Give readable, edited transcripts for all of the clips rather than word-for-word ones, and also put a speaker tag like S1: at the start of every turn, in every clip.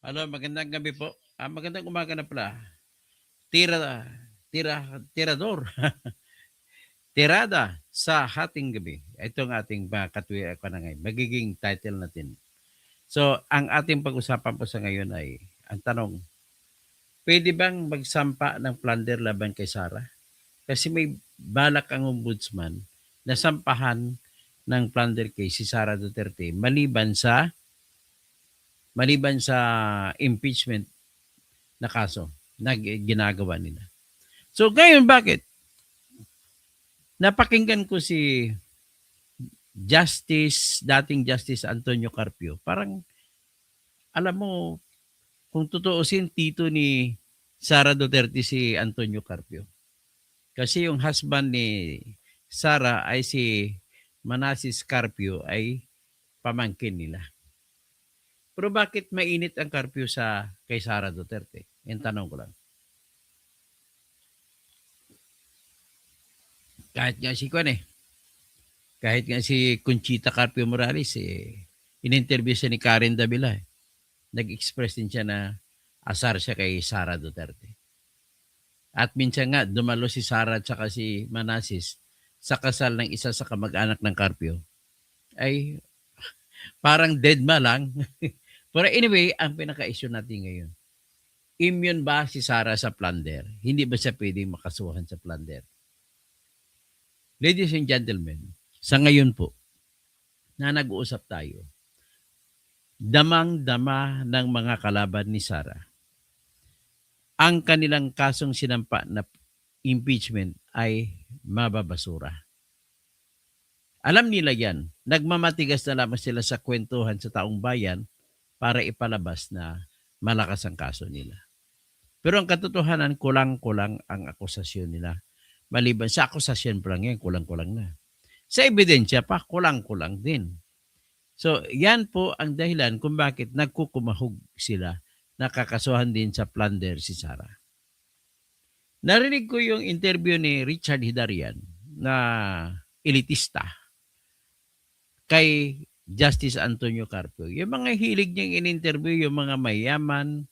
S1: Hello, magandang gabi po. Magandang umaga na pala. Tira, tirador. Tirada sa hating gabi. Ito ang ating katwiran ko na ngayon. Magiging title natin. So, ang ating pag-usapan po sa ngayon ay, ang tanong, pwede bang magsampa ng plunder laban kay Sara? Kasi may balak ang ombudsman na sampahan ng plunder case si Sara Duterte maliban sa impeachment na kaso na ginagawa nila. So ngayon bakit? Napakinggan ko si dating Justice Antonio Carpio. Parang alam mo, kung tutuusin tito ni Sara Duterte si Antonio Carpio. Kasi yung husband ni Sara ay si Manasseh Carpio ay pamangkin nila. Pero bakit mainit ang Carpio kay Sara Duterte? Yung tanong ko lang. Kahit nga si Kwan kahit nga si Conchita Carpio Morales, in-interview siya ni Karen Davila. Nag-express din siya na asar siya kay Sara Duterte. At minsan nga, dumalo si Sara at saka si Manasseh sa kasal ng isa sa kamag-anak ng Carpio. Ay, parang dead ma lang. Pero anyway, ang pinaka-issue natin ngayon, immune ba si Sara sa plunder? Hindi ba siya pwedeng makasuhan sa plunder? Ladies and gentlemen, sa ngayon po, na nag-uusap tayo, damang-dama ng mga kalaban ni Sara ang kanilang kasong sinampa na impeachment ay mababasura. Alam nila yan. Nagmamatigas na lamang sila sa kwentuhan sa taong bayan para ipalabas na malakas ang kaso nila. Pero ang katotohanan, kulang-kulang ang akusasyon nila. Maliban sa akusasyon pa lang yan, kulang-kulang na. Sa ebidensya pa, kulang-kulang din. So, yan po ang dahilan kung bakit nagkukumahog sila, nakakasuhan din sa plunder si Sara. Narinig ko yung interview ni Richard Hidarian na elitista kay Justice Antonio Carpio. Yung mga hilig niyang in-interview, yung mga mayaman,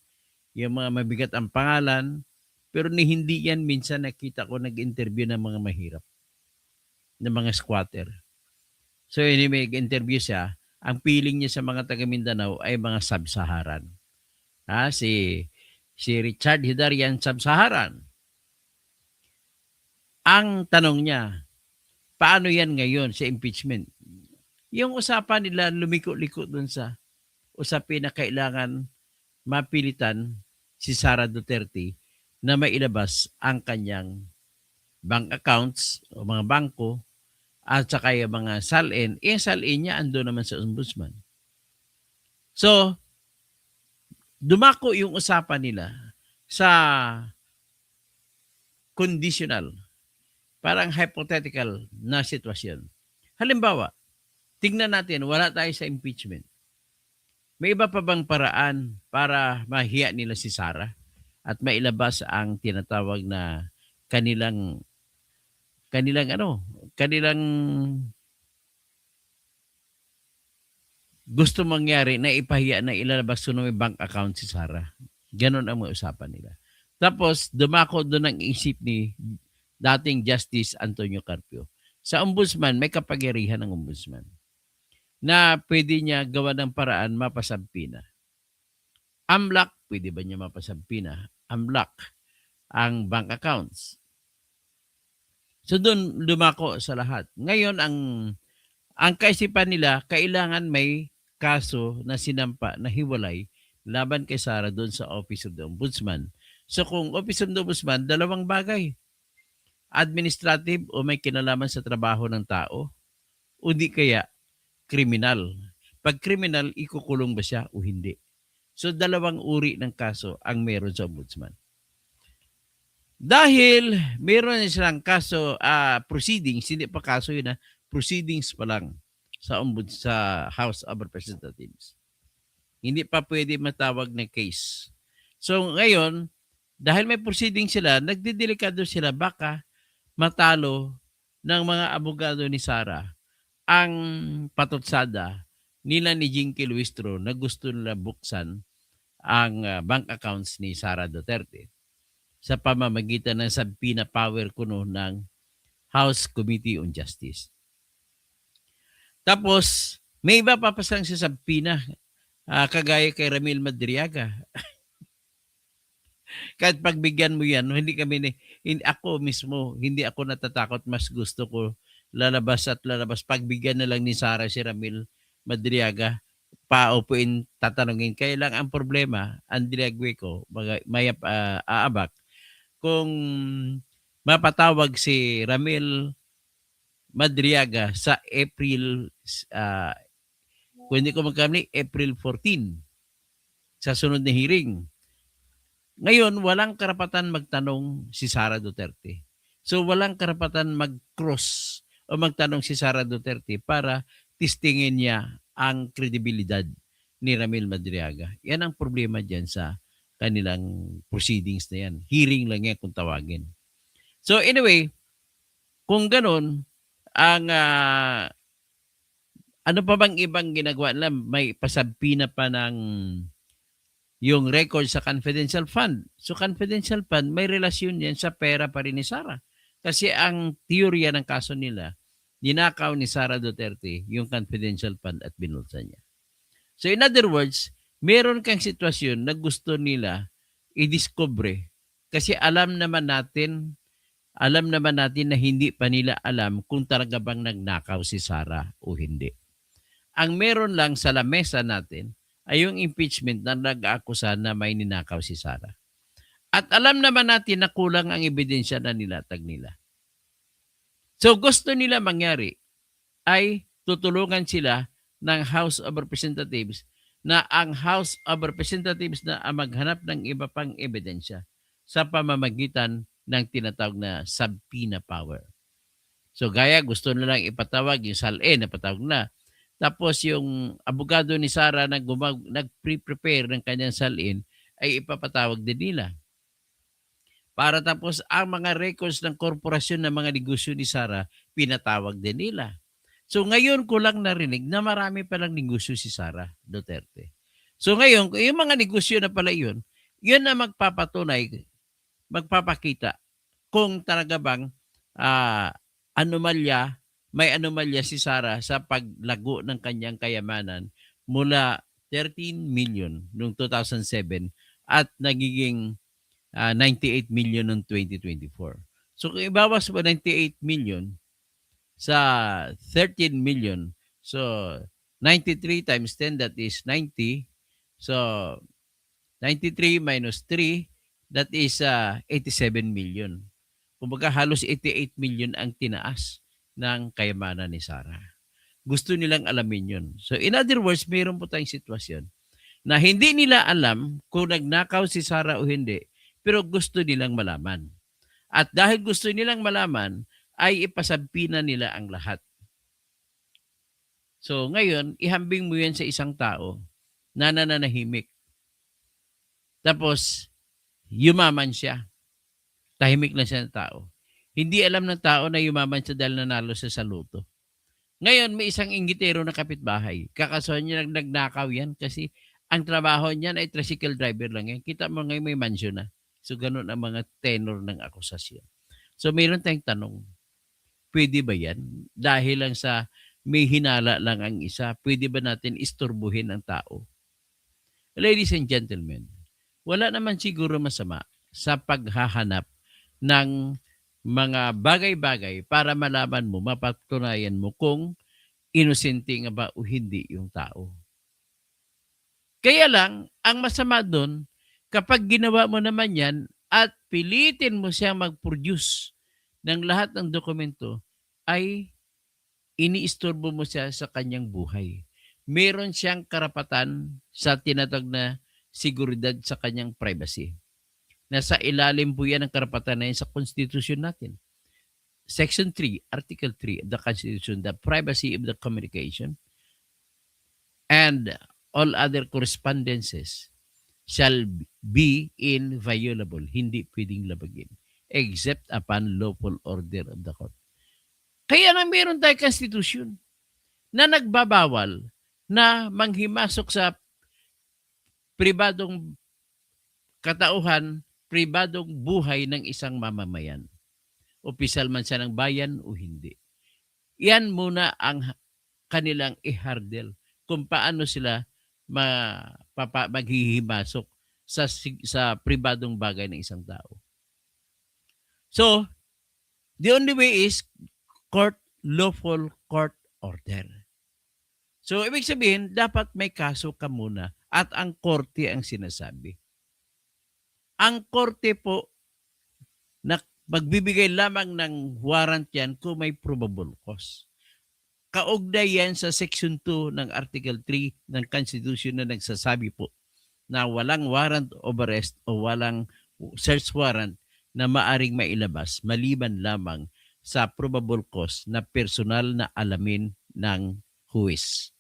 S1: yung mga mabigat ang pangalan, pero hindi yan minsan nakita ko nag-interview ng mga mahirap, ng mga squatter. So anyway, nag-interview siya. Ang feeling niya sa mga taga Mindanao ay mga sub-Saharan. Si Richard Hidarian, sub-Saharan. Ang tanong niya, paano yan ngayon sa impeachment? Yung usapan nila lumiko-liko dun sa usapin na kailangan mapilitan si Sara Duterte na mailabas ang kanyang bank accounts o mga bangko at saka yung mga salin. Yung salin niya ando naman sa ombudsman. So, dumako yung usapan nila sa conditional, parang hypothetical na sitwasyon. Halimbawa, tingnan natin, wala tayo sa impeachment. May iba pa bang paraan para mahiya nila si Sara at mailabas ang tinatawag na kanilang kanilang gusto mangyari na ipahiya na ilalabas ko may bank account si Sara. Ganon ang mga usapan nila. Tapos, dumako doon ang isip ni dating Justice Antonio Carpio. Sa ombudsman, may kapangyarihan ng ombudsman na pwede niya gawa ng paraan mapasampi na. Unlock, pwede ba niya mapasampi na? Unlock ang bank accounts. So doon dumako sa lahat. Ngayon, ang kaisipan nila, kailangan may kaso na sinampa na hiwalay laban kay Sara doon sa Office of the Ombudsman. So kung Office of the Ombudsman, dalawang bagay. Administrative o may kinalaman sa trabaho ng tao o di kaya kriminal. Pag kriminal, ikukulong ba siya o hindi? So dalawang uri ng kaso ang meron sa Ombudsman. Dahil meron silang kaso, proceedings, hindi pa kaso yun proceedings pa lang sa House of Representatives. Hindi pa pwede matawag na case. So ngayon, dahil may proceedings sila, nagdidelikado sila baka matalo ng mga abogado ni Sara ang patutsada nila ni Jinky Luistro na gusto nila buksan ang bank accounts ni Sara Duterte sa pamamagitan ng subpoena power kuno ng House Committee on Justice. Tapos, may iba pa pasang sa subpoena, kagaya kay Ramil Madriaga. Kahit pagbigyan mo yan, ako mismo, hindi ako natatakot. Mas gusto ko lalabas at lalabas. Pagbigyan na lang ni Sara si Ramil Madriaga, paupuin, tatanungin. Kaya lang ang problema, ang dinagwi ko, may aabak, kung mapatawag si Ramil Madriaga sa April, kung hindi ko magkamali, April 14, sa sunod na hearing. Ngayon, walang karapatan magtanong si Sara Duterte. So, walang karapatan mag-cross o magtanong si Sara Duterte para testingin niya ang kredibilidad ni Ramil Madriaga. Yan ang problema dyan sa kanilang proceedings na yan. Hearing lang yan kung tawagin. So, anyway, kung ganun, ang ano pa bang ibang ginagawa nila? May pasabpina pa ng yung record sa confidential fund. So confidential fund, may relasyon yan sa pera pa rin ni Sara. Kasi ang teorya ng kaso nila, ninakaw ni Sara Duterte yung confidential fund at binulsa niya. So in other words, meron kang sitwasyon na gusto nila i-discover kasi alam naman natin na hindi pa nila alam kung talaga bang nagnakaw si Sara o hindi. Ang meron lang sa lamesa natin ay yung impeachment na nag-aakusa na may ninakaw si Sara. At alam naman natin na kulang ang ebidensya na nilatag nila. So gusto nila mangyari ay tutulungan sila ng House of Representatives na ang House of Representatives na maghanap ng iba pang ebidensya sa pamamagitan ng tinatawag na subpoena power. So gaya gusto nilang ipatawag yung SALE na patawag na. Tapos yung abogado ni Sara na nag-prepare ng kanyang salin ay ipapatawag din nila. Para tapos ang mga records ng korporasyon ng mga negosyo ni Sara, pinatawag din nila. So ngayon ko lang narinig na marami palang negosyo si Sara Duterte. So ngayon, yung mga negosyo na pala yun na magpapatunay, magpapakita kung talaga bang may anomalya si Sara sa paglago ng kanyang kayamanan mula 13 million noong 2007 at nagiging 98 million noong 2024. So kung ibawas mo 98 million sa 13 million, so 93 times 10, that is 90. So 93 minus 3, that is 87 million. Kumbaga halos 88 million ang tinaas ng kayamanan ni Sara. Gusto nilang alamin yun. So in other words, mayroon po tayong sitwasyon na hindi nila alam kung nagnakaw si Sara o hindi, pero gusto nilang malaman. At dahil gusto nilang malaman, ay ipasabpina nila ang lahat. So ngayon, ihambing mo yan sa isang tao na nananahimik. Tapos, yumaman siya. Tahimik lang siya ng tao. Hindi alam ng tao na yumaman siya dahil nanalo siya sa luto. Ngayon, may isang inggitero na kapitbahay. Kakasuhan niya nagnakaw yan kasi ang trabaho niyan ay tricycle driver lang yan. Kita mo ngayon may mansion na. So, ganun ang mga tenor ng akusasyon. So, mayroon tayong tanong. Pwede ba yan? Dahil lang sa may hinala lang ang isa, pwede ba natin isturbuhin ang tao? Ladies and gentlemen, wala naman siguro masama sa paghahanap ng mga bagay-bagay para malaman mo, mapatunayan mo kung inosente nga ba o hindi yung tao. Kaya lang, ang masama doon, kapag ginawa mo naman yan at pilitin mo siyang mag-produce ng lahat ng dokumento, ay iniistorbo mo siya sa kanyang buhay. Meron siyang karapatan sa tinatawag na seguridad sa kanyang privacy. Nasa ilalim po yan ang karapatan na yan sa Constitution natin. Section 3, Article 3 of the Constitution, the privacy of the communication and all other correspondences shall be inviolable. Hindi pwedeng labagin except upon lawful order of the court. Kaya na meron tayong Constitution na nagbabawal na manghimasok sa pribadong katauhan, pribadong buhay ng isang mamamayan. Opisyal man siya ng bayan o hindi. Yan muna ang kanilang ihardel kung paano sila maghihimasok sa pribadong bagay ng isang tao. So, the only way is lawful court order. So, ibig sabihin, dapat may kaso ka muna at ang korte ang sinasabi. Ang korte po na magbibigay lamang ng warrant yan kung may probable cause. Kaugnay yan sa Section 2 ng Article 3 ng Constitution na nagsasabi po na walang warrant of arrest o walang search warrant na maaring mailabas maliban lamang sa probable cause na personal na alamin ng huwis.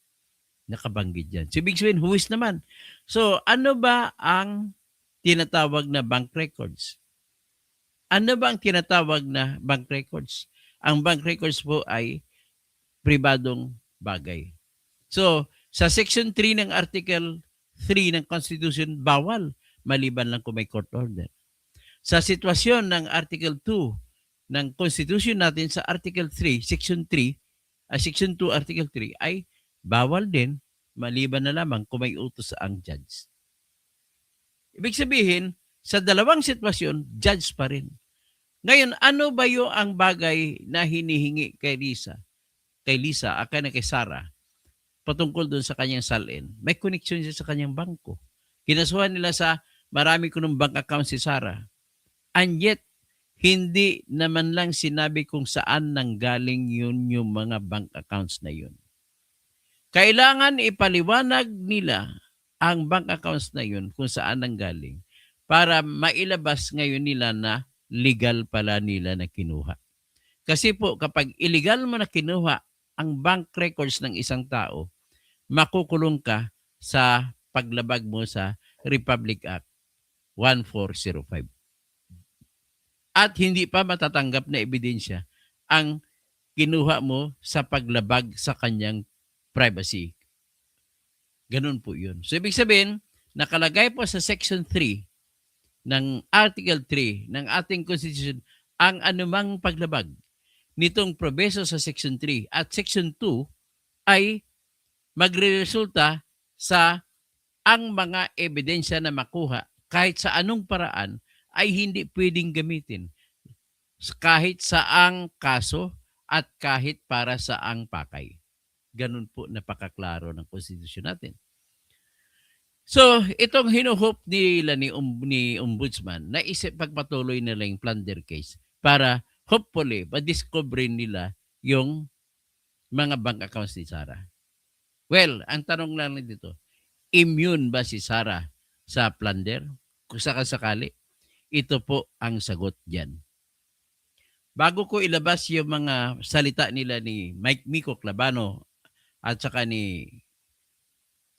S1: Nakabanggit dyan. So, ibig sabihin, huwis naman. So, ano ba ang tinatawag na bank records? Ano ba ang tinatawag na bank records? Ang bank records po ay pribadong bagay. So, sa Section 3 ng Article 3 ng Constitution, bawal maliban lang kung may court order. Sa sitwasyon ng Article 2 ng Constitution natin sa Article 3, Section 3, Section 2, Article 3 ay bawal din maliban na lamang kung may utos ang judge. Ibig sabihin, sa dalawang sitwasyon, judge pa rin. Ngayon, ano ba yung ang bagay na hinihingi kay Lisa? Kay Sarah, patungkol doon sa kanyang salin. May connection siya sa kanyang bangko. Kinasuhan nila sa marami ko ng bank account si Sarah. And yet, hindi naman lang sinabi kung saan nanggaling yun yung mga bank accounts na yun. Kailangan ipaliwanag nila ang bank accounts na yun kung saan nanggaling para mailabas ngayon nila na legal pala nila na kinuha. Kasi po kapag illegal mo na kinuha ang bank records ng isang tao, makukulong ka sa paglabag mo sa Republic Act 1405. At hindi pa matatanggap na ebidensya ang kinuha mo sa paglabag sa kanyang privacy. Ganun po yun. So, ibig sabihin, nakalagay po sa Section 3 ng Article 3 ng ating Constitution ang anumang paglabag nitong probeso sa Section 3 at Section 2 ay magre-resulta sa ang mga ebidensya na makuha kahit sa anong paraan ay hindi pwedeng gamitin kahit sa ang kaso at kahit para sa ang pakay. Ganun po napakaklaro ng konstitusyon natin. So, itong hinuhop nila ni Ombudsman na pagpatuloy nila yung plunder case para hopefully ma-discover nila yung mga bank accounts ni Sarah. Well, ang tanong lang dito, immune ba si Sarah sa plunder? Kung sakasakali, ito po ang sagot dyan. Bago ko ilabas yung mga salita nila ni Mike Miko Clabano at saka ni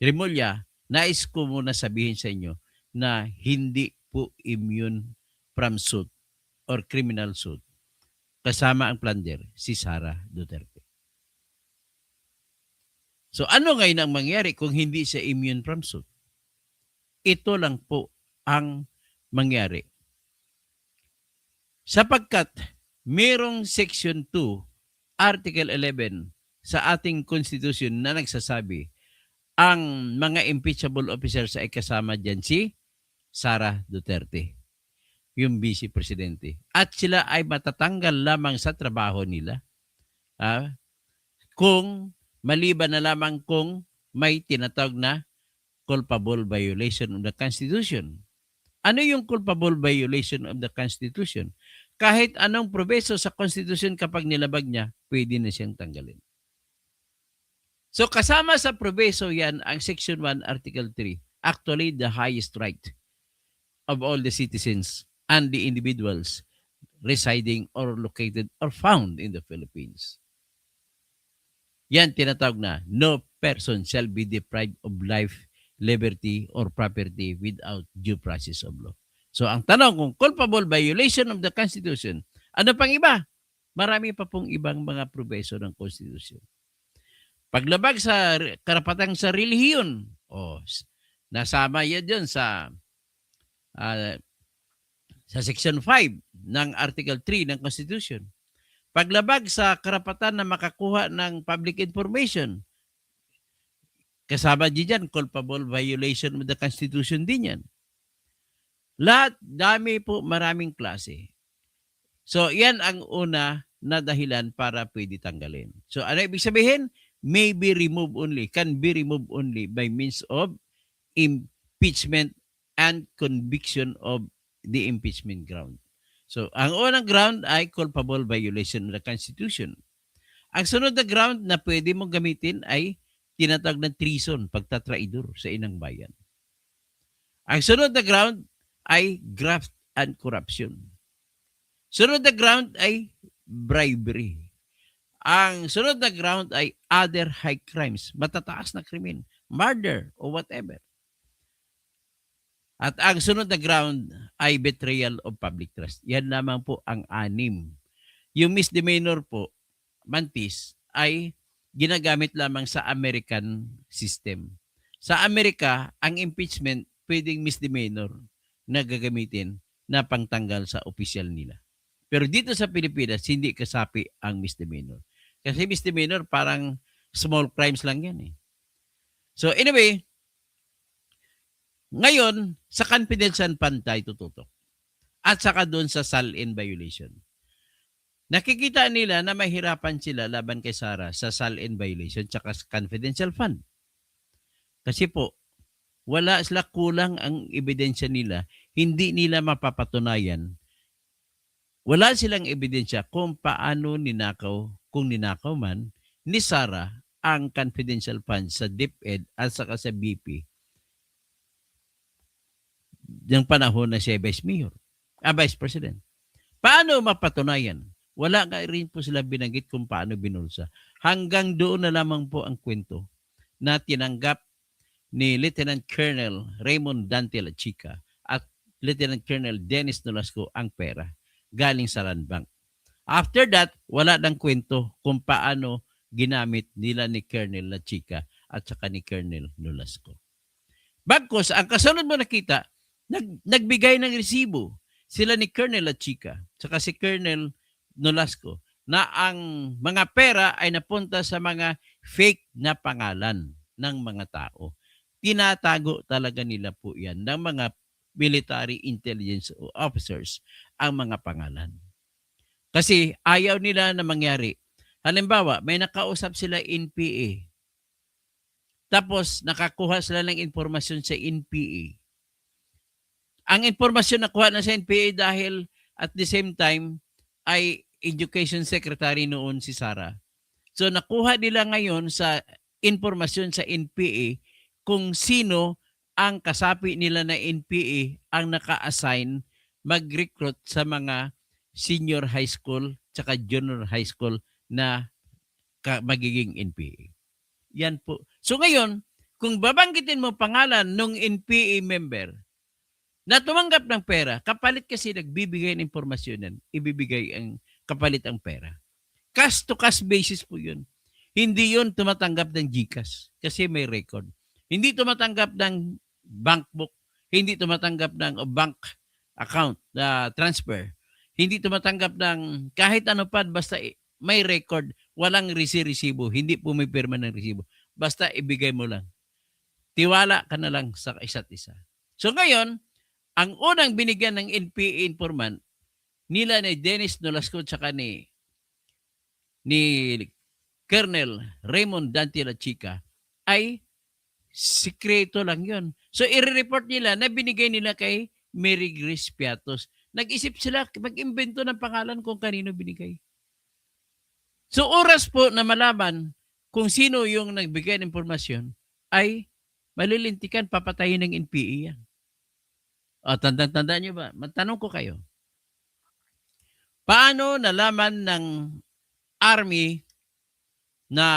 S1: Remulla, nais ko muna sabihin sa inyo na hindi po immune from suit or criminal suit. Kasama ang plunder, si Sara Duterte. So ano ngayon ang mangyari kung hindi siya immune from suit? Ito lang po ang mangyari. Sapagkat merong Section 2, Article 11 sa ating Constitution na nagsasabi ang mga impeachable officers ay kasama dyan si Sara Duterte, yung Vice Presidente. At sila ay matatanggal lamang sa trabaho nila kung maliban na lamang kung may tinatawag na culpable violation of the Constitution. Ano yung culpable violation of the Constitution? Kahit anong probeso sa Constitution kapag nilabag niya, pwede na siyang tanggalin. So kasama sa probeso yan ang Section 1, Article 3. Actually, the highest right of all the citizens and the individuals residing or located or found in the Philippines. Yan tinatawag na, no person shall be deprived of life, liberty, or property without due process of law. So ang tanong kung culpable violation of the Constitution, ano pang iba? Marami pa pong ibang mga probeso ng Constitution. Paglabag sa karapatan sa relihiyon, Nasama yan dyan ah, sa Section 5 ng Article 3 ng Constitution. Paglabag sa karapatan na makakuha ng public information, kasama din dyan, culpable violation of the Constitution din yan. Lahat, dami po, maraming klase. So, yan ang una na dahilan para pwede tanggalin. So, ano ibig sabihin? May be removed only, can be removed only by means of impeachment and conviction of the impeachment ground. So, ang unang ground ay culpable violation of the Constitution. Ang sunod na ground na pwede mong gamitin ay tinatawag na treason, pagtatraidor sa inang bayan. Ang sunod na ground ay graft and corruption. Sunod na ground ay bribery. Ang sunod na ground ay other high crimes, matataas na krimen, murder o whatever. At ang sunod na ground ay betrayal of public trust. Yan lamang po ang 6. Yung misdemeanor po, mantis, ay ginagamit lamang sa American system. Sa Amerika, ang impeachment pwedeng misdemeanor na gagamitin na pangtanggal sa opisyal nila. Pero dito sa Pilipinas, hindi kasapi ang misdemeanor. Kasi misdemeanor parang small crimes lang yan eh. So anyway, ngayon, sa confidential fund tayo tututok. At saka doon sa SAL-in violation. Nakikita nila na mahirapan sila laban kay Sara sa SAL-in violation tsaka sa confidential fund. Kasi po, wala sila, kulang ang ebidensya nila. Hindi nila mapapatunayan. Wala silang ebidensya kung paano ninakaw, kung ninakaw man, ni Sara ang confidential fund sa DepEd at saka sa BP ng panahon na siya Vice Mayor, Vice President. Paano mapatunayan? Wala nga rin po sila binanggit kung paano binulsa. Hanggang doon na lamang po ang kwento na tinanggap ni Lieutenant Colonel Raymond Dante La Chica at Lieutenant Colonel Dennis Nolasco ang pera galing sa Land Bank. After that, wala nang kwento kung paano ginamit nila ni Colonel La Chica at saka ni Colonel Nolasco. Bagkus, ang kasunod mo nakita, nagbigay ng resibo sila ni Colonel La Chica saka si Colonel Nolasco na ang mga pera ay napunta sa mga fake na pangalan ng mga tao. Tinatago talaga nila po yan ng mga military intelligence officers ang mga pangalan. Kasi ayaw nila na mangyari. Halimbawa, may nakausap sila NPA. Tapos nakakuha sila ng informasyon sa NPA. Ang informasyon nakuha na sa NPA dahil at the same time ay Education Secretary noon si Sara. So nakuha nila ngayon sa informasyon sa NPA kung sino ang kasapi nila na NPA ang naka-assign mag-recruit sa mga senior high school tsaka junior high school na magiging NPA. Yan po. So ngayon, kung babanggitin mo pangalan ng NPA member na tumanggap ng pera, kapalit kasi nagbibigay ng impormasyon yan, ibibigay ang kapalit ang pera. Cash to cash basis po yun. Hindi yun tumatanggap ng GCash kasi may record. Hindi tumatanggap ng bank book, hindi tumatanggap ng bank account na transfer. Hindi tumatanggap ng kahit ano pa, basta may record, walang resibo, hindi pumipirma ng resibo. Basta ibigay mo lang. Tiwala ka na lang sa isa't isa. So ngayon, ang unang binigyan ng NPA informant nila ni Dennis Nolasco tsaka ni Colonel Raymond Dante La Chica ay sikreto lang yun. So i-report nila na binigay nila kay Mary Grace Piatos. Nag-isip sila mag-imbento ng pangalan kung kanino binigay. So oras po na malaman kung sino yung nagbigay ng impormasyon ay malilintikan, papatayin ng NPA yan. O, tandaan nyo ba? Matanong ko kayo. Paano nalaman ng Army na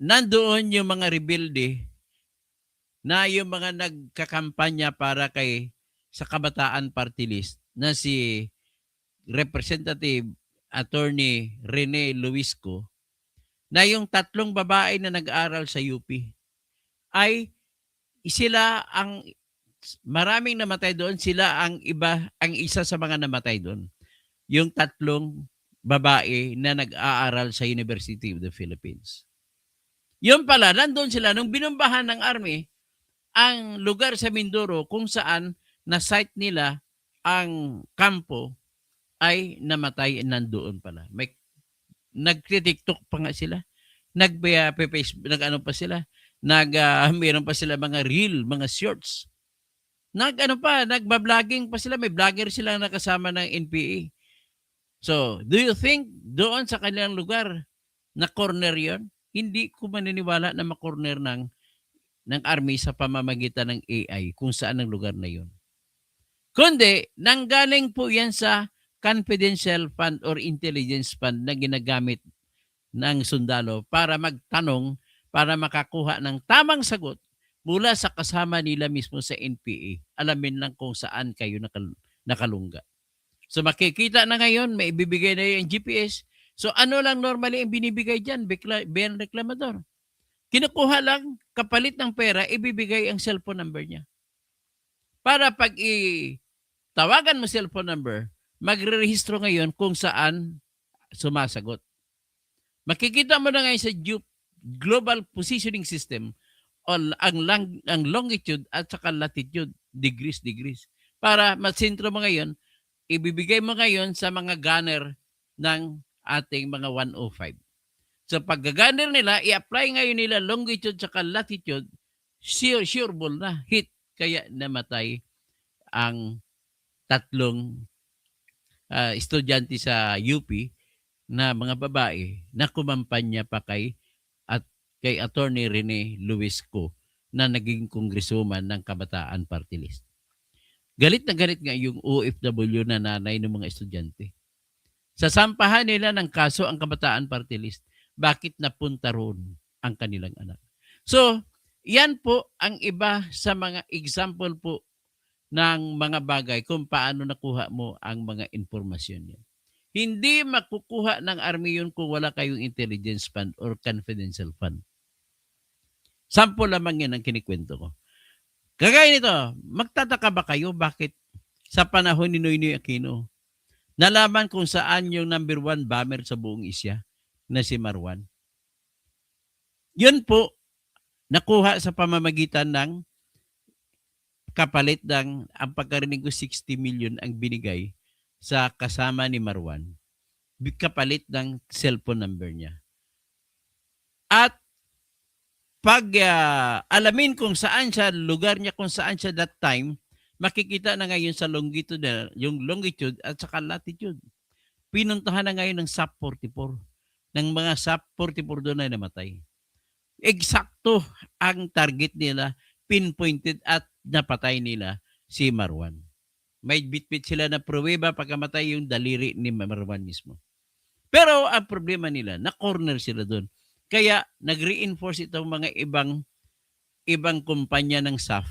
S1: nandoon yung mga rebelde na yung mga nagkakampanya para sa Kabataan Party List na si Representative Attorney Rene Luisco na yung 3 babae na nag-aral sa UP ay sila ang maraming namatay doon, sila ang isa sa mga namatay doon. Yung 3 babae na nag-aaral sa University of the Philippines. Yun pala, nandun sila nung binumbahan ng army ang lugar sa Mindoro kung saan na-site nila ang kampo ay namatay nandoon pala. May nagti-TikTok pa nga sila. Facebook, nag-ano pa sila. Mayroon pa sila mga reel, mga shorts. Nagba-vlogging pa sila. May vlogger sila nakasama ng NPA. So, do you think doon sa kanilang lugar na corner yon? Hindi ko maniniwala na makorner ng army sa pamamagitan ng AI kung saan ang lugar na yon. Kundi, nanggaling po yan sa confidential fund or intelligence fund na ginagamit ng sundalo para magtanong, para makakuha ng tamang sagot mula sa kasama nila mismo sa NPA. Alamin lang kung saan kayo nakalungga. So makikita na ngayon, may ibibigay na yung GPS. So ano lang normally ang binibigay dyan, bilang reklamador? Kinukuha lang, kapalit ng pera, ibibigay ang cellphone number niya. Para pag tawagan mo cellphone number, magre-rehistro ngayon kung saan sumasagot. Makikita mo na ngayon sa Global Positioning System ang longitude at saka latitude, degrees. Para masentro mo ngayon, ibibigay mo ngayon sa mga gunner ng ating mga 105. So pag-gunner nila, i-apply ngayon nila longitude saka latitude, sure ball na, hit. Kaya namatay ang 3 estudyante sa UP na mga babae na kumampanya pa kay Attorney Rene Luisco na naging kongresuman ng Kabataan Party List. Galit na galit nga yung OFW na nanay ng mga estudyante. Sasampahan nila ng kaso ang Kabataan Party List. Bakit napunta roon ang kanilang anak? So, yan po ang iba sa mga example po ng mga bagay kung paano nakuha mo ang mga informasyon yan. Hindi makukuha ng army yun kung wala kayong intelligence fund or confidential fund. Sample lamang yan ang kinikwento ko. Kagaya nito, magtataka ba kayo bakit sa panahon ni Noynoy Aquino, nalaman kung saan yung number 1 bomber sa buong Asia na si Marwan? Yun po, nakuha sa pamamagitan ng kapalit ng ang pagkarinig ko 60 million ang binigay sa kasama ni Marwan, kapalit ng cellphone number niya. At pag alamin kung saan siya, lugar niya kung saan siya that time, makikita na ngayon sa longitude, yung longitude at saka latitude. Pinuntahan na ngayon ng SAP 44. Ng mga SAP 44 doon na namatay. Eksakto ang target nila, pinpointed at napatay nila si Marwan. May bitbit sila na pruweba pagkamatay yung daliri ni Marwan mismo. Pero ang problema nila, na-corner sila doon. Kaya nag-reinforce itong mga ibang kumpanya ng SAF.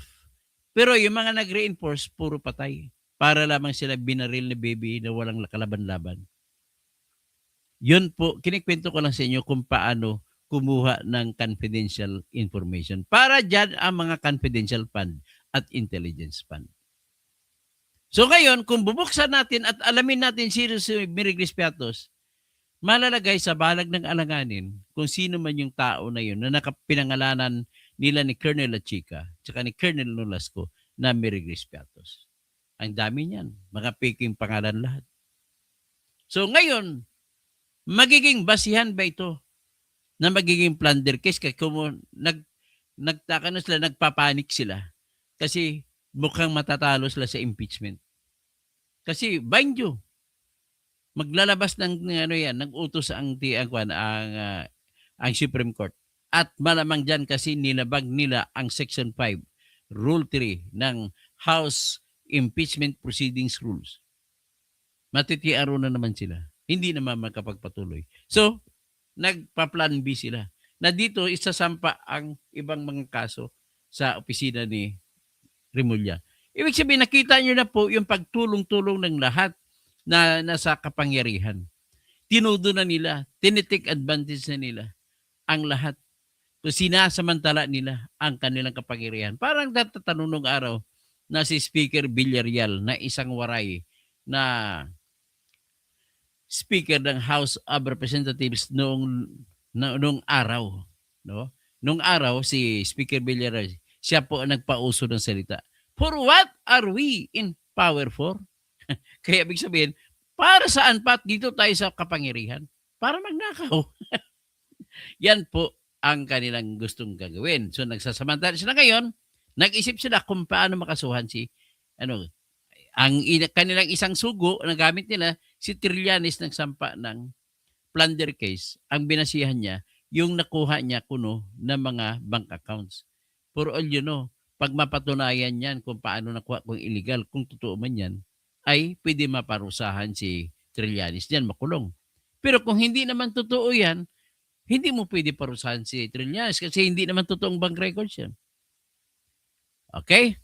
S1: Pero yung mga nag-reinforce, puro patay. Para lamang sila binaril ni baby na walang kalaban-laban. Yun po, kinikwento ko lang sa inyo kung paano kumuha ng confidential information. Para dyan ang mga confidential fund at intelligence fund. So ngayon, kung bubuksan natin at alamin natin sino si Miriglis Piatos, malalagay sa balag ng alanganin kung sino man yung tao na yun na nakapinangalanan nila ni Colonel Lachica tsaka ni Colonel Nolasco na Miriglis Piatos. Ang dami niyan. Mga peking pangalan lahat. So ngayon, magiging basihan ba ito na magiging plunder case? Kaya kung nagtaka na sila, nagpapanik sila kasi mukhang matatalo sila sa impeachment. Kasi bind you. Maglalabas ng utos ang Supreme Court. At malamang diyan kasi nilabag nila ang Section 5, Rule 3 ng House Impeachment Proceedings Rules. Matitiaro na naman sila. Hindi naman makapagpatuloy. So, nagpa-plan B sila. Na dito isasampa ang ibang mga kaso sa opisina ni Remulla. Ibig sabihin, nakita nyo na po yung pagtulong-tulong ng lahat na nasa kapangyarihan. Tinudo na nila, tinitik advantage na nila ang lahat. kung sinasamantala nila ang kanilang kapangyarihan. Parang natatanong nung araw na si Speaker Villarreal na isang waray na Speaker ng House of Representatives noong araw, no? Nung araw si Speaker Villarreal, siya po ang nagpauso ng salita. For what are we in power for? Kaya ibig sabihin, para saan pa dito tayo sa kapangyarihan? Para magnakaw. Yan po ang kanilang gustong gagawin. So nagsasamantala sila ngayon, nag-isip sila kung paano makasuhan si kanilang isang sugo na gamit nila, si Trillanes nagsampa ng plunder case. Ang binasihan niya, yung nakuha niya kuno ng mga bank accounts. For all you know, pag mapatunayan yan kung paano nakuha, kung illegal, kung totoo man yan, ay pwede maparusahan si Trillanes diyan, makulong. Pero kung hindi naman totoo yan, hindi mo pwede parusahan si Trillanes kasi hindi naman totoong bank records yan. Okay?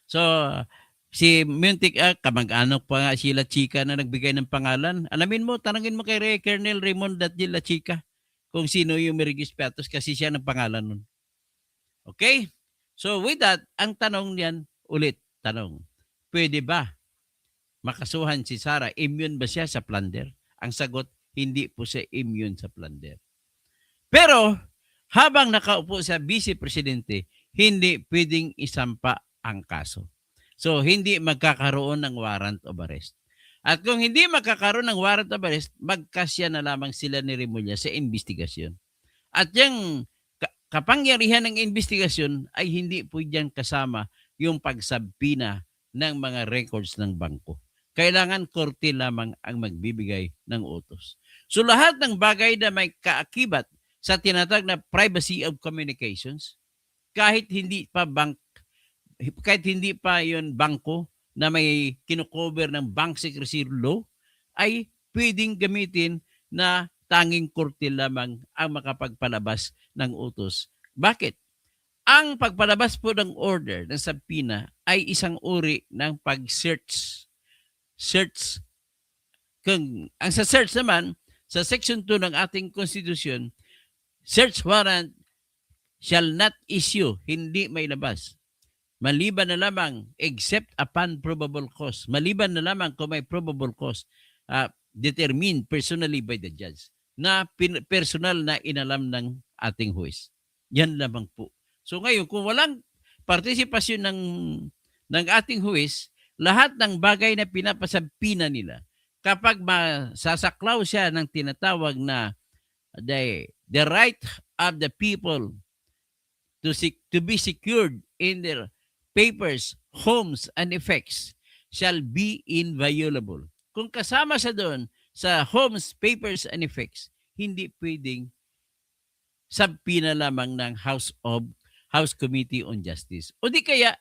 S1: So, si Muntik, kamag-anak pa nga si La Chica na nagbigay ng pangalan. Alamin mo, tanangin mo kay Colonel Raymond Dadji La Chica kung sino yung Merigis Piatos kasi siya ng pangalan nun. Okay? So, with that, ang tanong niyan, tanong, pwede ba makasuhan si Sara? Immune ba siya sa plunder? Ang sagot, hindi po siya immune sa plunder. Pero, habang nakaupo sa Vice Presidente, hindi pwedeng isampa ang kaso. So, hindi magkakaroon ng warrant of arrest. At kung hindi magkakaroon ng warrant of arrest, magkasya na lamang sila ni Remulla sa investigasyon. At yung kapangyarihan ng investigasyon ay hindi po dyan kasama yung pagsabpina ng mga records ng bangko. Kailangan korte lamang ang magbibigay ng utos. So lahat ng bagay na may kaakibat sa tinatawag na privacy of communications, kahit hindi pa yun bangko na may kinocover ng bank secrecy law, ay pwedeng gamitin na tanging korte lamang ang makapagpalabas ng utos. Bakit? Ang pagpalabas po ng order ng subpoena ay isang uri ng pag-search. Ang sa search naman, sa Section 2 ng ating Constitution, search warrant shall not issue, hindi may labas. Maliban na lamang, except upon probable cause. Maliban na lamang kung may probable cause determined personally by the judge na personal na inalam ng ating huwes. Yan lamang po. So ngayon, kung walang partisipasyon ng ating huwes, lahat ng bagay na pinapasabpina nila, kapag masasaklaw siya ng tinatawag na the right of the people to be secured in their papers, homes, and effects shall be inviolable. Kung kasama siya doon sa homes, papers, and effects, hindi pwedeng sabpina lamang ng House Committee on Justice. O di kaya,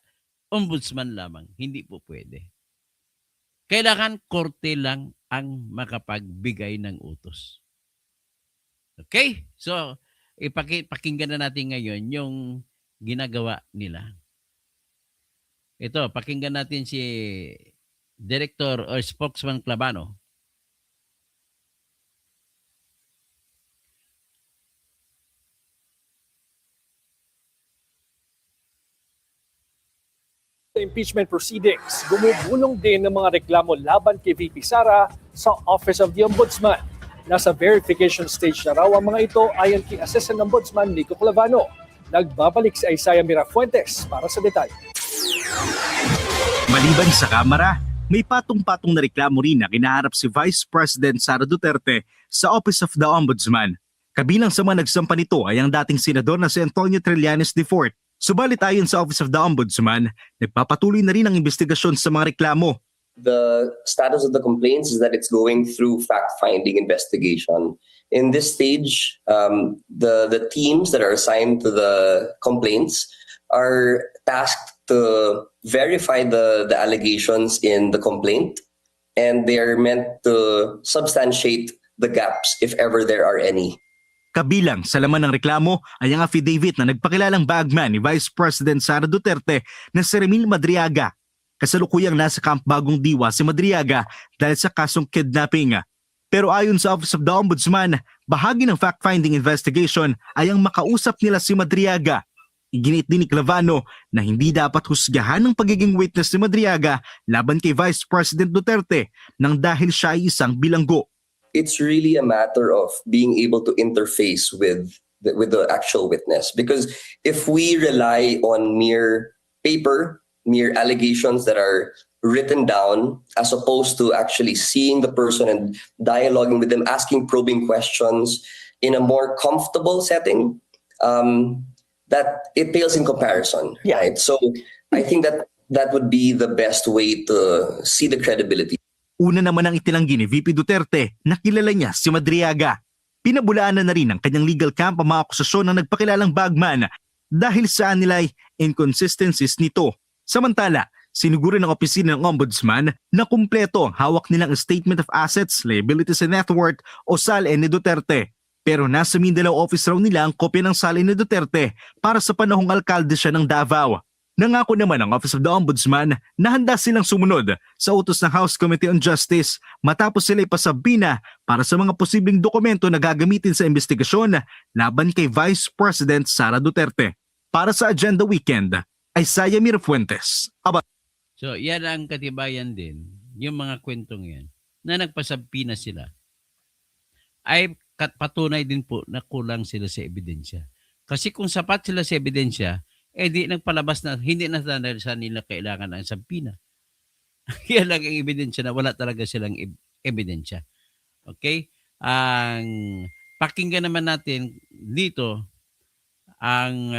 S1: ombudsman lamang. Hindi po pwede. Kailangan korte lang ang makapagbigay ng utos. Okay? So, pakinggan na natin ngayon yung ginagawa nila. Ito, pakinggan natin si Director or Spokesman Clavano.
S2: Impeachment proceedings, bumubulong din ng mga reklamo laban kay VP Sara sa Office of the Ombudsman. Nasa verification stage na raw ang mga ito ayon kay Assistant Ombudsman Nico Clavano. Nagbabalik si Isaiah Mirafuentes para sa detalye.
S3: Maliban sa Kamara, may patong-patong na reklamo rin na kinaharap si Vice President Sara Duterte sa Office of the Ombudsman. Kabilang sa mga nagsampa nito ay ang dating senador na si Antonio Trillanes IV. Subalit ayon sa Office of the Ombudsman, nagpapatuloy na rin ang investigasyon sa mga reklamo.
S4: The status of the complaints is that it's going through fact-finding investigation. In this stage, the teams that are assigned to the complaints are tasked to verify the allegations in the complaint, and they are meant to substantiate the gaps if ever there are any.
S3: Kabilang sa laman ng reklamo ay ang affidavit na nagpakilalang bagman ni Vice President Sara Duterte na si Remil Madriaga. Kasalukuyang nasa Camp Bagong Diwa si Madriaga dahil sa kasong kidnapping. Pero ayon sa Office of the Ombudsman, Bahagi ng fact-finding investigation ay ang makausap nila si Madriaga. Iginit din ni Clavano na hindi dapat husgahan ng pagiging witness ni Madriaga laban kay Vice President Duterte nang dahil siya ay isang bilanggo.
S4: It's really a matter of being able to interface with the actual witness, because if we rely on mere paper, mere allegations that are written down, as opposed to actually seeing the person and dialoguing with them, asking probing questions in a more comfortable setting, that it pales in comparison.
S2: Yeah.
S4: Right? So I think that would be the best way to see the credibility.
S3: Una naman ang itinanggi ni VP Duterte na kilala niya si Madriaga. Pinabulaanan na rin ng kanyang legal camp ang mga akusasyon ng nagpakilalang bagman dahil sa nila ay inconsistencies nito. Samantala, siniguro ng opisina ng Ombudsman na kumpleto ang hawak nilang Statement of Assets, Liabilities and Net Worth o SALE ni Duterte. Pero nasa Mindanao office raw nila ang kopya ng SALE ni Duterte para sa panahong alkalde siya ng Davao. Nangako naman ang Office of the Ombudsman na handa silang sumunod sa utos ng House Committee on Justice matapos sila ipasabina para sa mga posibleng dokumento na gagamitin sa investigasyon laban kay Vice President Sara Duterte. Para sa Agenda Weekend, Isaiah Mirafuentes.
S1: So, yan ang katibayan din, yung mga kwentong yan, na nagpasabina sila, ay patunay din po na kulang sila sa ebidensya. Kasi kung sapat sila sa ebidensya, di nagpalabas na hindi na sa nila kailangan ang sabina. Kaya lang ang ebidensya na wala talaga silang ebidensya. Okay? Ang pakinggan naman natin dito, ang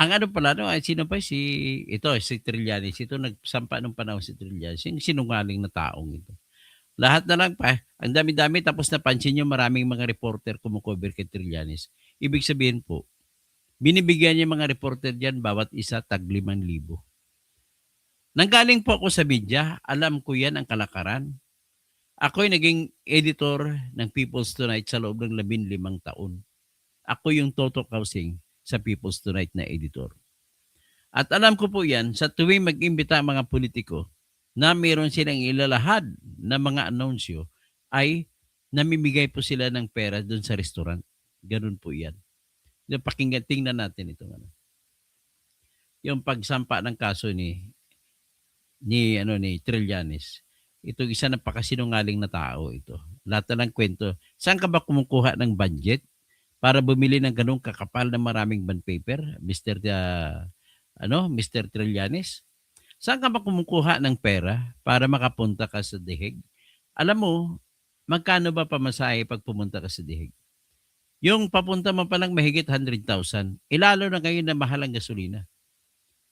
S1: ano pala, no? Sino pa? Si Trillanes. Ito nagsampa nung panahon si Trillanes. Yung sinungaling na taong ito. Lahat na lang pa. Ang dami-dami. Tapos napansin nyo maraming mga reporter kumukover kay Trillanes. Ibig sabihin po, binibigyan niya mga reporter dyan bawat isa tag 5,000. Nanggaling po ako sa media. Alam ko yan ang kalakaran. Ako'y naging editor ng People's Tonight sa loob ng 15 taon. Ako yung Toto Kausing sa People's Tonight na editor. At alam ko po yan, sa tuwing mag-imbita ang mga politiko na mayroon silang ilalahad na mga anonsyo, ay namimigay po sila ng pera doon sa restaurant. Ganun po yan. Pakinggan, tingnan natin ito. Yung pagsampa ng kaso ni Trillanes. Ito isa napakasinungaling na tao ito. Lahat na ng kwento. Saan ka ba kumukuha ng budget para bumili ng ganung kakapal na maraming bond paper, Mr. Trillanes? Saan ka ba kumukuha ng pera para makapunta ka sa Dihig? Alam mo, magkano ba pamasahe pag pumunta ka sa Dihig? Yung papunta mo palang mahigit 100,000. Ilalo na ngayon na mahal ang gasolina.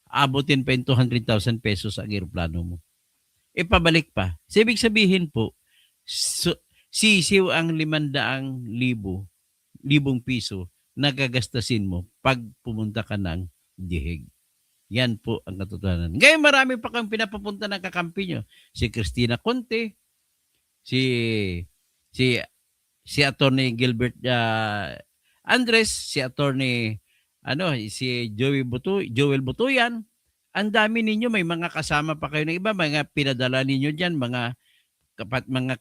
S1: Abutin pa yung 200,000 pesos ang eroplano mo. Pabalik pa. Ibig sabihin po, sisiw ang 500,000 piso na gagastasin mo pag pumunta ka ng Dihig. Yan po ang katotohanan. Ngayon marami pa kang pinapapunta ng kakampi nyo. Si Cristina Conte, si Attorney Gilbert Andres, si Attorney si Joel Butuyan. Ang dami ninyo, may mga kasama pa kayo ng iba, mga pinadala ninyo diyan, mga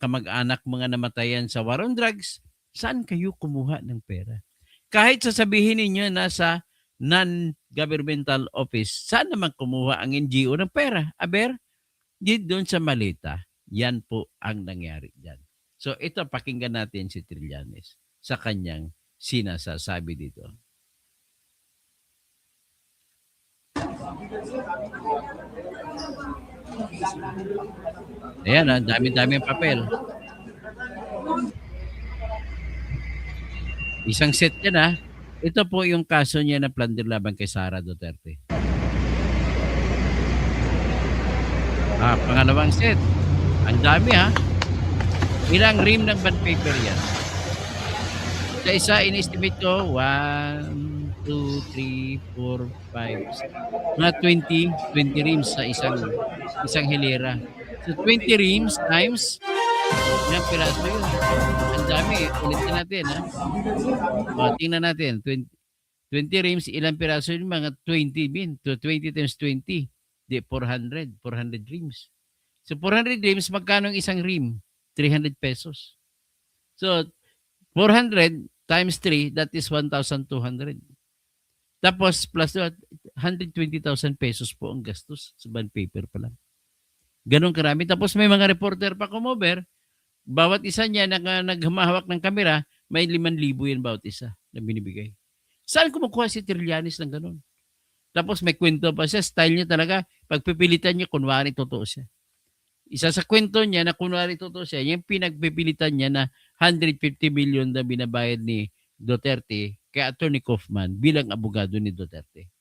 S1: kamag-anak, mga namatayan sa war on drugs. Saan kayo kumuha ng pera? Kahit sasabihin ninyo na sa non-governmental office, saan naman kumuha ang NGO ng pera? Aber, doon sa malita. Yan po ang nangyari diyan. So ito, pakinggan natin si Trillanes sa kanyang sinasasabi dito. Ayan, dami-dami ang papel. Isang set yan Ito po yung kaso niya na plunder laban kay Sara Duterte. Pangalawang set. Ang dami Ilang rim ng bond paper yan? Sa isa, in-estimate ko, 1, 2, 3, 4, 5, mga 20 rims sa isang hilera. So 20 rims times ilang piraso yun. Ang dami. Ulitin natin tingnan natin. 20 rims, ilang piraso yun? Mga 20 bin. 20 times 20. 400 rims. So 400 rims, magkano ang isang rim? 300 pesos. So, 400 times 3, that is 1,200. Tapos, plus 120,000 pesos po ang gastos sa bond paper pa lang. Ganon karami. Tapos may mga reporter pa kumover. Bawat isa niya naghumahawak ng kamera, may 5,000 yan bawat isa na binibigay. Saan kumukuha si Trillanes ng ganon? Tapos may kwento pa siya. Style niya talaga. Pagpipilitan niya, kunwari totoo siya. Isa sa kwento niya na kunwari totoo siya, yung pinagpipilitan niya na 150 million na binabayad ni Duterte kay Attorney Kaufman bilang abogado ni Duterte.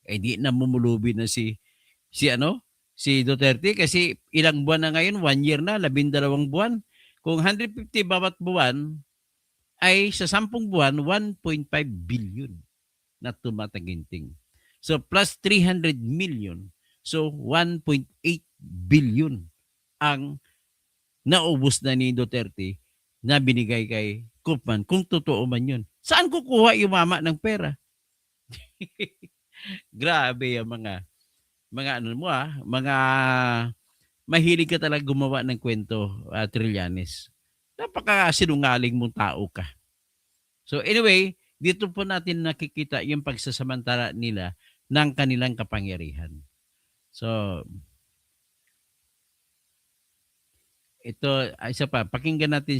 S1: Eh di namumulubi na si Duterte kasi ilang buwan na ngayon, 1 year na, 12 buwan. Kung 150 bawat buwan, ay sa 10 buwan, 1.5 billion na tumataginting. So plus 300 million. So 1.8 billion ang naubos na ni Duterte na binigay kay Kaufman kung totoo man yun. Saan kukuha yung mama ng pera? Grabe yung mga mahilig ka talaga gumawa ng kwento, Trillanes. Napakasinungaling mong tao ka. So anyway, dito po natin nakikita yung pagsasamantala nila ng kanilang kapangyarihan. So, ito, isa pa, pakinggan natin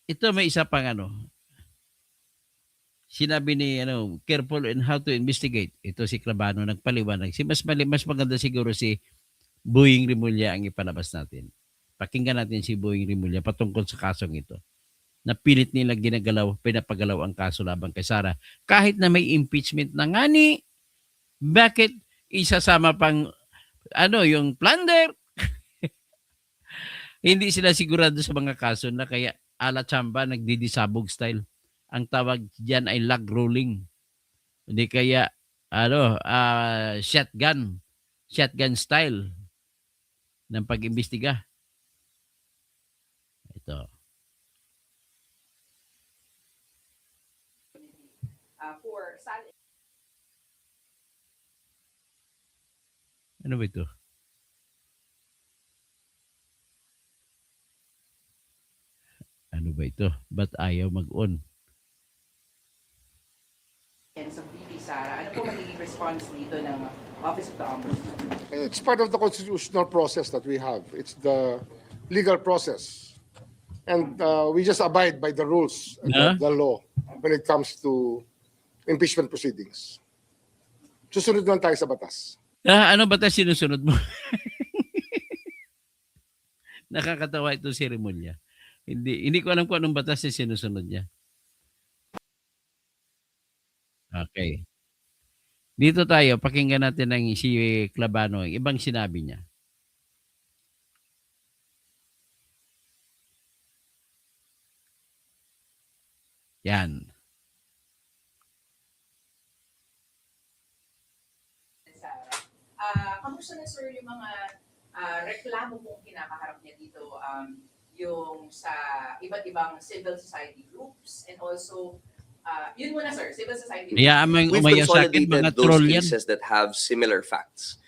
S1: ito may isa pang sinabi ni careful in how to investigate. Ito si Clabano nagpaliwanag. Mas maganda siguro si Boying Rimulya ang ipalabas natin. Pakinggan natin si Boying Rimulya patungkol sa kasong ito. Napilit nila pinapagalaw ang kaso laban kay Sara. Kahit na may impeachment na ngani, bakit isasama pang yung plunder? Hindi sila sigurado sa mga kaso na kaya ala chamba nagdidisabog style. Ang tawag diyan ay log rolling. Hindi kaya shotgun style ng pag-imbestiga. Ito. Ano ba ito? Ano ba ito? Ba't ayaw mag-on?
S5: Sa VP Sara, ano po magiging response dito ng Office of the Ombudsman?
S6: It's part of the constitutional process that we have. It's the legal process. And we just abide by the rules and the law when it comes to impeachment proceedings. Susunod lang tayo sa batas.
S1: Ano batas sinusunod mo? Nakakatawa ito si Rimulya. Hindi ko alam kung anong batas yung sinusunod niya. Okay. Dito tayo, pakinggan natin ang si Clabano, ibang sinabi niya. Yan.
S5: Kamusta na sir yung mga reklamo mong kinakaharap niya dito, yung sa iba't ibang civil society groups and also yun muna sir, civil society groups.
S1: Yeah,
S4: We've
S1: umaya sa akin,
S4: consolidated
S1: mga
S4: those
S1: troll yan.
S4: cases that have similar facts.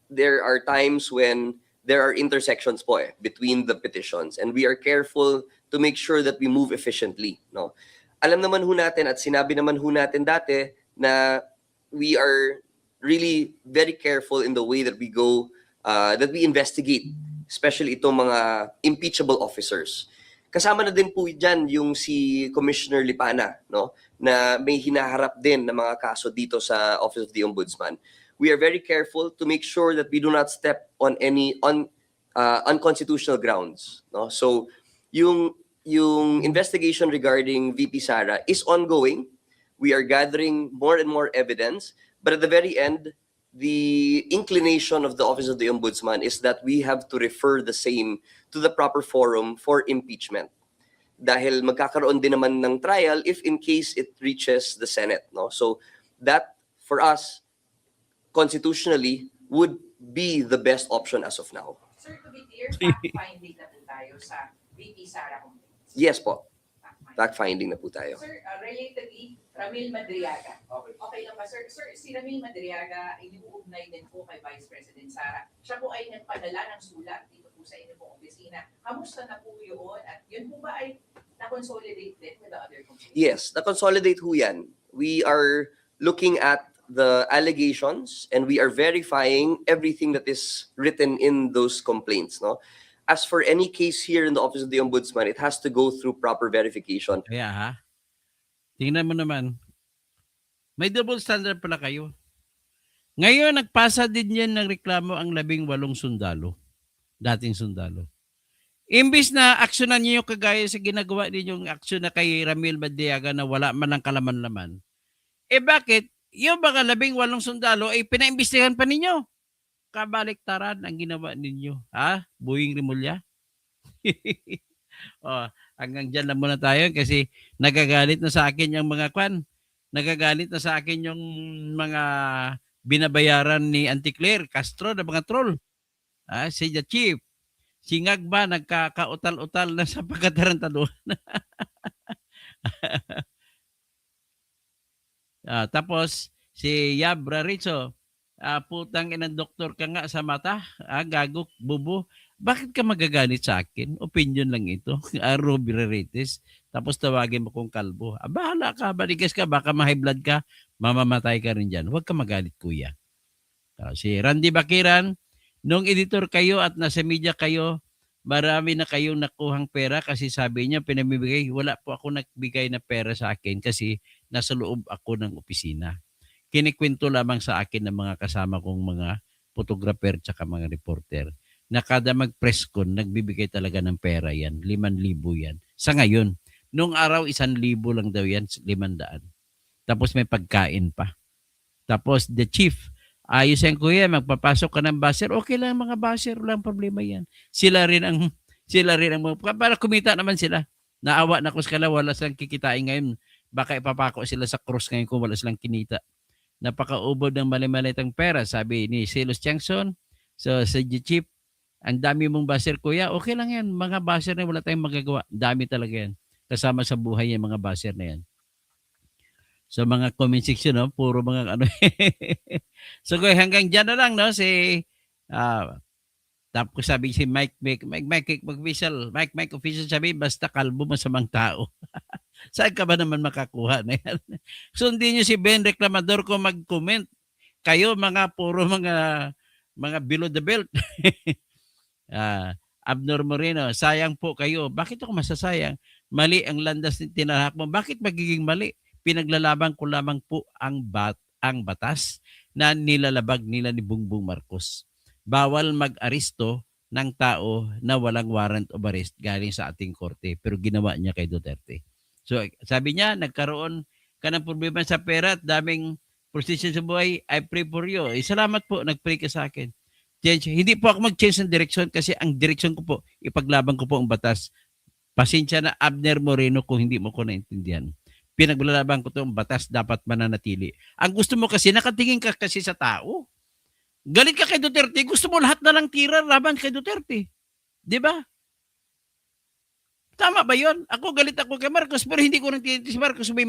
S4: There are times when there are intersections po between the petitions, and we are careful to make sure that we move efficiently. No, alam naman ho natin at sinabi naman ho natin dati na we are really very careful in the way that we go, that we investigate, especially itong mga impeachable officers. Kasama na din po dyan yung si Commissioner Lipana, no, na may hinaharap din na mga kaso dito sa Office of the Ombudsman. We are very careful to make sure that we do not step on any unconstitutional grounds. No? So yung investigation regarding VP Sara is ongoing. We are gathering more and more evidence. But at the very end, the inclination of the Office of the Ombudsman is that we have to refer the same to the proper forum for impeachment. Dahil magkakaroon din naman ng trial if in case it reaches the Senate. No? So that, for us, constitutionally, would be the best option as of now.
S5: Sir, to be clear, fact-finding na po tayo sa VP Sara complaints.
S4: Yes po. Fact-finding na po tayo.
S5: Sir, relatedly, Ramil Madriaga. Okay lang ba, sir? Sir, si Ramil Madriaga ay inuugnay din po kay Vice President Sara. Siya po ay nagpadala ng sulat dito po sa inyo pong opisina. Kamusta na po yun? At yun po ba ay na-consolidate din with the other complaints?
S4: Yes, na-consolidate ho yan. We are looking at the allegations and we are verifying everything that is written in those complaints. No? As for any case here in the Office of the Ombudsman, it has to go through proper verification.
S1: Kaya ha, tingnan mo naman, may double standard pala kayo. Ngayon, nagpasa din yan ng reklamo ang 18 sundalo, dating sundalo. Imbis na aksyonan niyo yung kagaya sa ginagawa ninyong aksyon na kay Ramil Badiaga na wala man lang kalaman-laman, bakit yung mga 18 sundalo ay pinaimbestigahan pa ninyo? Kabaliktaran ang ginawa ninyo. Ha? Buwing Rimulya? Hanggang dyan lang muna tayo kasi nagagalit na sa akin yung mga nagagalit na sa akin yung mga binabayaran ni Anticlair Castro na mga troll. Si The Chief, si Ngagba nagkakautal-utal na sa pagkatarantaduhan. Tapos si Yabra Rizzo, putang inang doktor ka nga sa mata, gagok, bubo. Bakit ka magagalit sa akin? Opinion lang ito. Ruby Rarites. Tapos tawagin mo kong kalbo. Bahala ka, baligas ka, baka ma-high blood ka, mamamatay ka rin dyan. Huwag ka magalit, kuya. Si Randy Bakiran, nung editor kayo at nasa media kayo, marami na kayong nakuhang pera kasi sabi niya pinamibigay. Wala po ako nagbigay na pera sa akin kasi nasa loob ako ng opisina. Kinikwento lamang sa akin ng mga kasama kong mga photographer at mga reporter na kada mag-press con, nagbibigay talaga ng pera yan. 5,000 yan. Sa ngayon, nung araw 1,000 lang daw yan, 500. Tapos may pagkain pa. Tapos the chief, ayos yan kuya, magpapasok ka ng baser. Okay lang mga baser, walang problema yan. Sila rin ang para kumita naman sila. Naawa na ko sa kala, wala silang kikitain ngayon. Baka ipapako sila sa cross ngayon kung wala silang kinita. Napakaubod ng mali-malitang pera, sabi ni Silos Tiangson. So sa chief, ang dami mong baser kuya, okay lang yan. Mga baser na wala tayong magagawa. Dami talaga yan. Kasama sa buhay yung mga baser na yan. So mga comment section, no? Puro mga ano. So hanggang dyan na lang, no? Tapos sabi si Mike official sabi, basta kalbo masamang tao. Saan ka ba naman makakuha na yan? Sundin nyo si Ben Reclamador ko mag-comment. Kayo puro mga below the belt. Abner Moreno, sayang po kayo. Bakit ako masasayang? Mali ang landas na tinahak mo. Bakit magiging mali? Pinaglalaban ko lamang po ang batas na nilalabag nila ni Bongbong Marcos. Bawal mag-aresto ng tao na walang warrant of arrest galing sa ating korte. Pero ginawa niya kay Duterte. So sabi niya, nagkaroon ka ng problema sa pera at daming prosesyon sa buhay. I pray for you. Salamat po, nag-pray ka sa akin. Hindi po ako mag-change ng direksyon kasi ang direksyon ko po, ipaglaban ko po ang batas. Pasensya na Abner Moreno kung hindi mo ko naintindihan. Pinaglalaban ko to ang batas, dapat mananatili. Ang gusto mo kasi, nakatingin ka kasi sa tao. Galit ka kay Duterte, gusto mo lahat na lang tira laban kay Duterte. Di ba? Tama ba yun? Ako galit ako kay Marcos pero hindi ko nang tinitis si Marcos may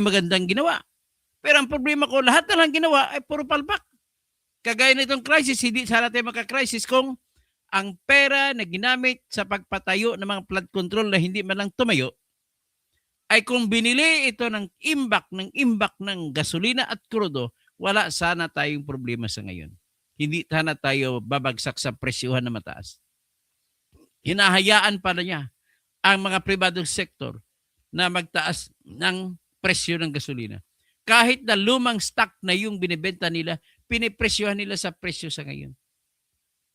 S1: magandang ginawa. Pero ang problema ko, lahat na lang ginawa ay puro palpak. Kagaya nitong crisis, hindi sana tayo maka-crisis kung ang pera na ginamit sa pagpatayo ng mga flood control na hindi man lang tumayo, ay kung binili ito ng imbak ng gasolina at krudo, wala sana tayong problema sa ngayon. Hindi sana tayo babagsak sa presyuhan na mataas. Hinahayaan pala niya ang mga pribadong sektor na magtaas ng presyo ng gasolina. Kahit na lumang stock na yung binibenta nila, pinipresyohan nila sa presyo sa ngayon.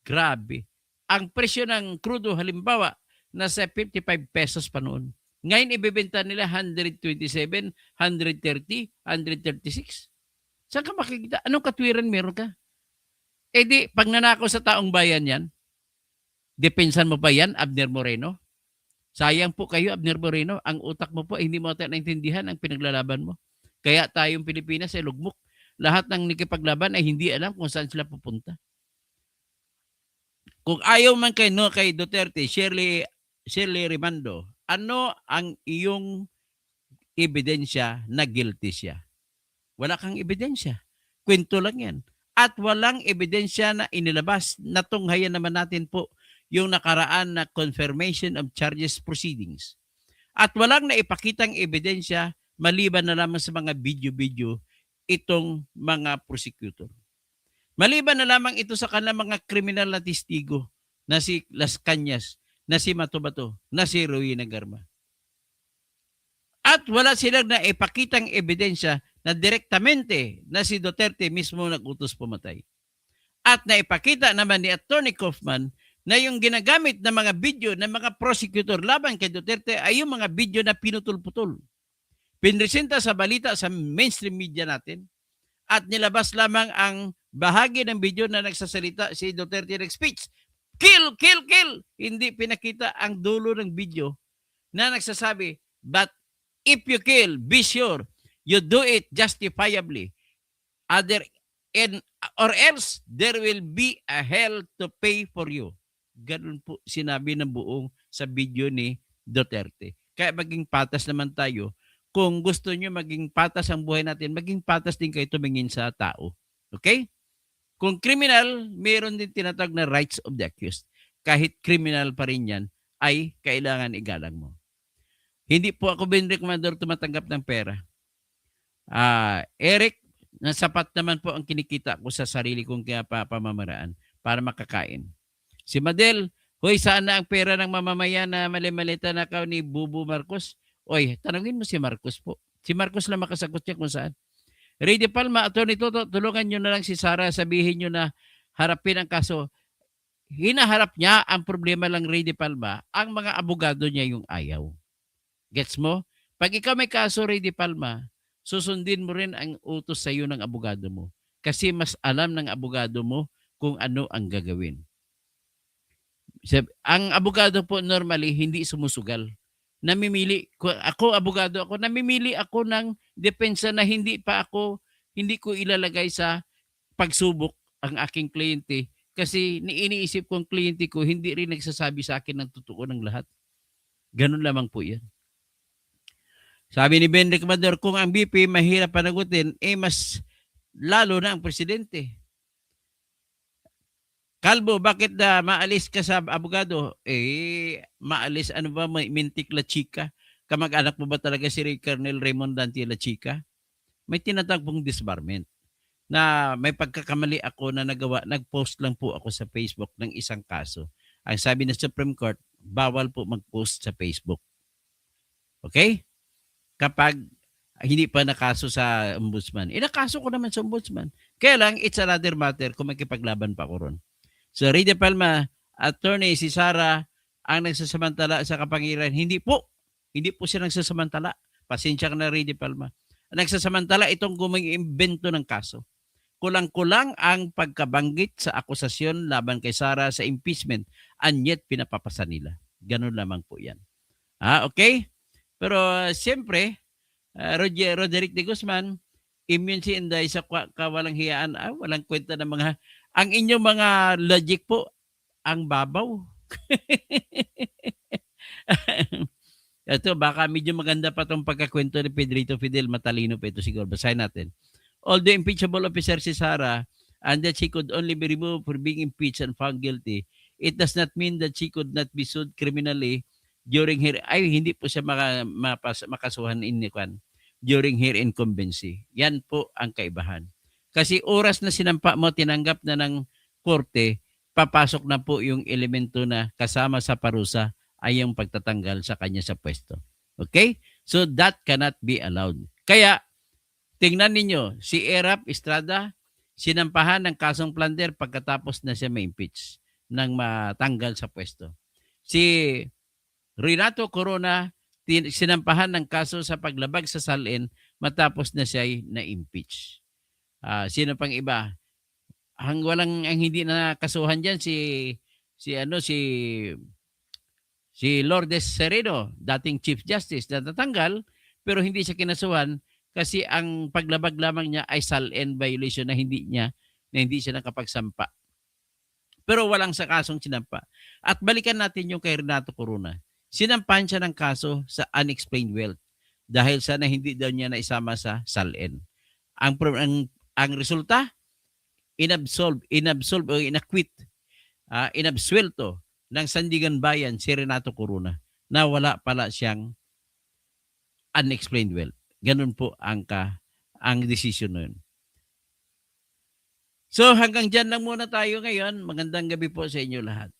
S1: Grabe. Ang presyo ng krudo halimbawa, nasa 55 pesos pa noon. Ngayon ibebenta nila 127, 130, 136. Saan ka makikita? Anong katwiran meron ka? Di, pag nanakaw sa taong bayan yan, depensan mo ba yan, Abner Moreno? Sayang po kayo, Abner Moreno. Ang utak mo po, hindi mo tayo naintindihan ang pinaglalaban mo. Kaya tayong Pilipinas ay lugmok. Lahat ng nakipaglaban ay hindi alam kung saan sila pupunta. Kung ayaw man kay Duterte, Shirley Rimando, ano ang iyong ebidensya na guilty siya? Wala kang ebidensya. Kwento lang yan. At walang ebidensya na inilabas. Natunghayan naman natin po yung nakaraan na confirmation of charges proceedings. At walang naipakitang ebidensya maliban na lamang sa mga video-video itong mga prosecutor. Maliban na lamang ito sa kanilang mga kriminal na testigo na si Las Cañas, na si Matobato, na si Rowena Garma. At wala silang naipakitang ebidensya na direktamente na si Duterte mismo nag-utos pumatay. At naipakita naman ni Attorney Kaufman na yung ginagamit na mga video ng mga prosecutor laban kay Duterte ay yung mga video na pinutol-putol. Pinresenta sa balita sa mainstream media natin at nilabas lamang ang bahagi ng video na nagsasalita si Duterte nag-speech. Kill, kill, kill! Hindi pinakita ang dulo ng video na nagsasabi, but if you kill, be sure you do it justifiably. Or else there will be a hell to pay for you. Ganun po sinabi ng buong sa video ni Duterte. Kaya maging patas naman tayo. Kung gusto nyo maging patas ang buhay natin, maging patas din kayo tumingin sa tao. Okay? Kung criminal, mayroon din tinatawag na rights of the accused. Kahit criminal pa rin yan, ay kailangan igalang mo. Hindi po ako binrekomendador tumatanggap ng pera. Eric, nasapat naman po ang kinikita ko sa sarili kong pamamaraan para makakain. Si Madel, hoy, saan na ang pera ng mamamayan na mali-malita na ka ni Bubu Marcos? Oy, tanungin mo si Marcos po. Si Marcos lang makasagot niya kung saan. Ray De Palma, Atty. Toto, tulungan nyo na lang si Sara, sabihin nyo na harapin ang kaso. Hinaharap niya ang problema lang, Ray De Palma, ang mga abogado niya yung ayaw. Gets mo? Pag ikaw may kaso, Ray De Palma, susundin mo rin ang utos sa iyo ng abogado mo. Kasi mas alam ng abogado mo kung ano ang gagawin. Ang abogado po normally hindi sumusugal. Namimili, ako abogado ako, namimili ako ng depensa na hindi ko ilalagay sa pagsubok ang aking kliyente kasi iniisip ko ang kliyente ko hindi rin nagsasabi sa akin ng totoo ng lahat. Ganun lamang po yan. Sabi ni Ben Recmador, kung ang BP mahirap panagutin, mas lalo na ang presidente. Kalbo, bakit maalis ka sa abogado? Maalis, ano ba, mintik la chika? Kamag-anak mo ba talaga si Colonel Raymond Dante la chika? May tinatawag pong disbarment na may pagkakamali ako na nag-post lang po ako sa Facebook ng isang kaso. Ang sabi ng Supreme Court, bawal po mag-post sa Facebook. Okay? Kapag hindi pa nakaso sa ombudsman. Nakaso ko naman sa ombudsman. Kaya lang, it's another matter kung makipaglaban pa ko ron. So, Ray De Palma, attorney, si Sara, ang nagsasamantala sa kapangyarihan. Hindi po siya nagsasamantala. Pasensya ka na, Ray De Palma. Nagsasamantala itong guming-imbento ng kaso. Kulang-kulang ang pagkabanggit sa akusasyon laban kay Sara sa impeachment and yet pinapapasa nila. Ganun lamang po yan. Okay? Pero siyempre, Roderick de Guzman, immune si Inday sa kawalang hiyaan, walang kwenta ng mga, ang inyong mga logic po, ang babaw. Ito, baka medyo maganda pa itong pagkakwento ni Pedrito Fidel, matalino pa ito siguro. Basahin natin. Although impeachable officer si Sara and that she could only be removed for being impeached and found guilty, it does not mean that she could not be sued criminally during her, hindi po siya makasuhan during her incumbency. Yan po ang kaibahan. Kasi oras na sinampa mo, tinanggap na ng korte, papasok na po yung elemento na kasama sa parusa ay yung pagtatanggal sa kanya sa pwesto. Okay? So that cannot be allowed. Kaya, tingnan ninyo, si Erap Estrada, sinampahan ng kasong plunder pagkatapos na siya ma-impeach nang matanggal sa pwesto. Si Renato Corona, sinampahan ng kaso sa paglabag sa salin matapos na siya ay na-impeach. Sino pang iba? Ang hindi na kasuhan diyan si Lourdes Sereno, dating Chief Justice, na natanggal pero hindi siya kinasuhan kasi ang paglabag lamang niya ay SALN violation na hindi siya nakapagsampa. Pero walang sa kasong sinampa. At balikan natin yung kay Renato Corona. Sinampahan siya ng kaso sa unexplained wealth dahil sana hindi daw niya naisama sa SALN. Ang resulta, inabsuelto ng Sandigan Bayan, si Renato Corona, na wala pala siyang unexplained wealth. Ganun po ang decision nun. So hanggang dyan lang muna tayo ngayon. Magandang gabi po sa inyo lahat.